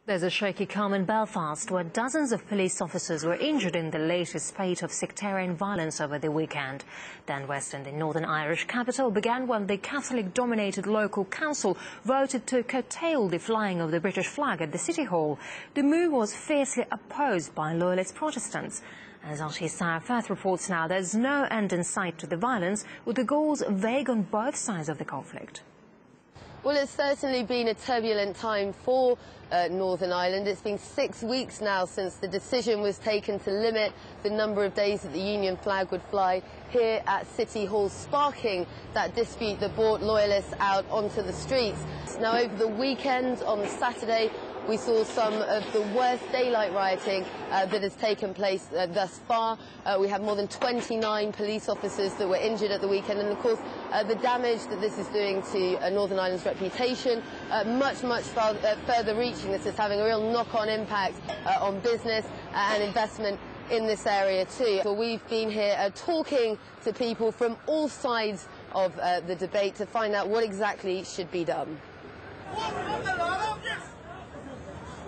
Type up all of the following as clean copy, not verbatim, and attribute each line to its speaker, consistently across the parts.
Speaker 1: There's a shaky calm in Belfast, where dozens of police officers were injured in the latest spate of sectarian violence over the weekend. Dan West in the Northern Irish capital began when the Catholic-dominated local council voted to curtail the flying of the British flag at the City Hall. The move was fiercely opposed by loyalist Protestants. As RT Sarah Firth reports now, there's no end in sight to the violence, with the goals vague on both sides of the conflict.
Speaker 2: Well, it's certainly been a turbulent time for Northern Ireland. It's been 6 weeks now since the decision was taken to limit the number of days that the Union flag would fly here at City Hall, sparking that dispute that brought loyalists out onto the streets. Now, over the weekend, on Saturday, we saw some of the worst daylight rioting that has taken place thus far. We had more than 29 police officers that were injured at the weekend, and of course the damage that this is doing to Northern Ireland's reputation, much further reaching. This is having a real knock-on impact on business and investment in this area too. So we've been here talking to people from all sides of the debate to find out what exactly should be done.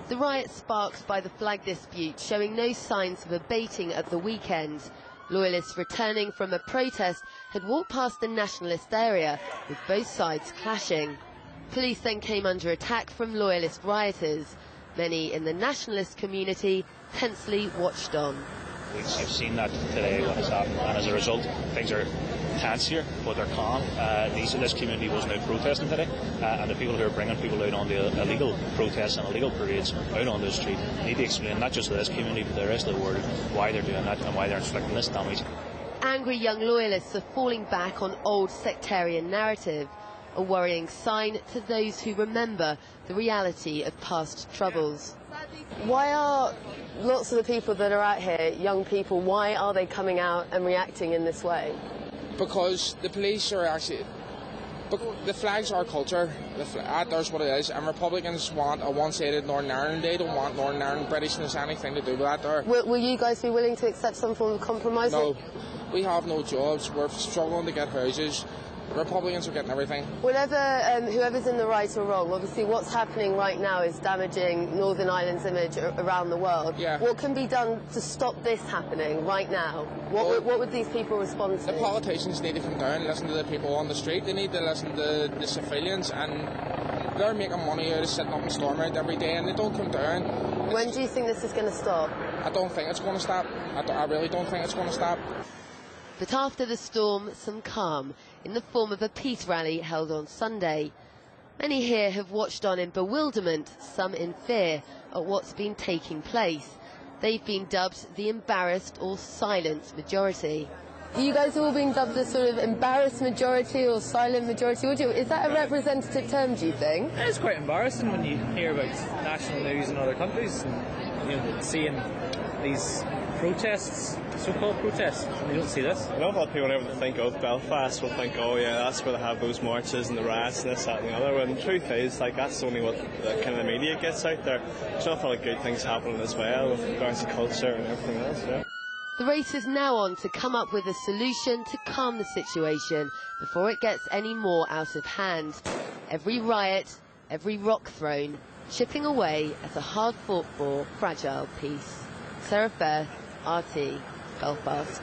Speaker 2: The riot sparked by the flag dispute, showing no signs of abating at the weekend. Loyalists returning from a protest had walked past the nationalist area, with both sides clashing. Police then came under attack from loyalist rioters. Many in the nationalist community tensely watched on.
Speaker 3: I've seen that today, what has happened, and as a result, things are tense here, but they're calm. This community wasn't out protesting today, and the people who are bringing people out on the illegal protests and illegal parades out on the street need to explain, not just to this community, but the rest of the world, why they're doing that and why they're inflicting this damage.
Speaker 2: Angry young loyalists are falling back on old sectarian narrative, a worrying sign to those who remember the reality of past troubles. Why are lots of the people that are out here, young people, why are they coming out and reacting in this way?
Speaker 4: Because the police are actually... The flag's our culture, that's what it is, and Republicans want a one-sided Northern Ireland. They don't want Northern Ireland Britishness anything to do with that there.
Speaker 2: Will you guys be willing to accept some form of compromise?
Speaker 4: No, we have no jobs, we're struggling to get houses. Republicans are getting everything. Whenever
Speaker 2: whoever's in the right or wrong, obviously what's happening right now is damaging Northern Ireland's image around the world.
Speaker 4: Yeah.
Speaker 2: What can be done to stop this happening right now? What would these people respond to?
Speaker 4: The politicians need to come down and listen to the people on the street. They need to listen to the civilians, and they're making money out of sitting up and storming out every day, and they don't come down.
Speaker 2: When do you think this is going to stop?
Speaker 4: I don't think it's going to stop. I really don't think it's going to stop.
Speaker 2: But after the storm, some calm in the form of a peace rally held on Sunday. Many here have watched on in bewilderment, some in fear, at what's been taking place. They've been dubbed the embarrassed or silent majority. You guys have all been dubbed the sort of embarrassed majority or silent majority. Is that a representative term, do you think?
Speaker 5: It's quite embarrassing when you hear about national news in other countries and seeing these protests, so-called protests, and you don't see this.
Speaker 6: I know a lot of people, whenever they think of Belfast, will think, oh yeah, that's where they have those marches and the riots and this, that and the other. And the truth is, that's only what the kind of media gets out there. There's an awful lot of good things happening as well, with regards to culture and everything else, yeah.
Speaker 2: The race is now on to come up with a solution to calm the situation before it gets any more out of hand. Every riot, every rock thrown, chipping away at a hard-fought-for, fragile peace. Sarah Firth, RT, Belfast.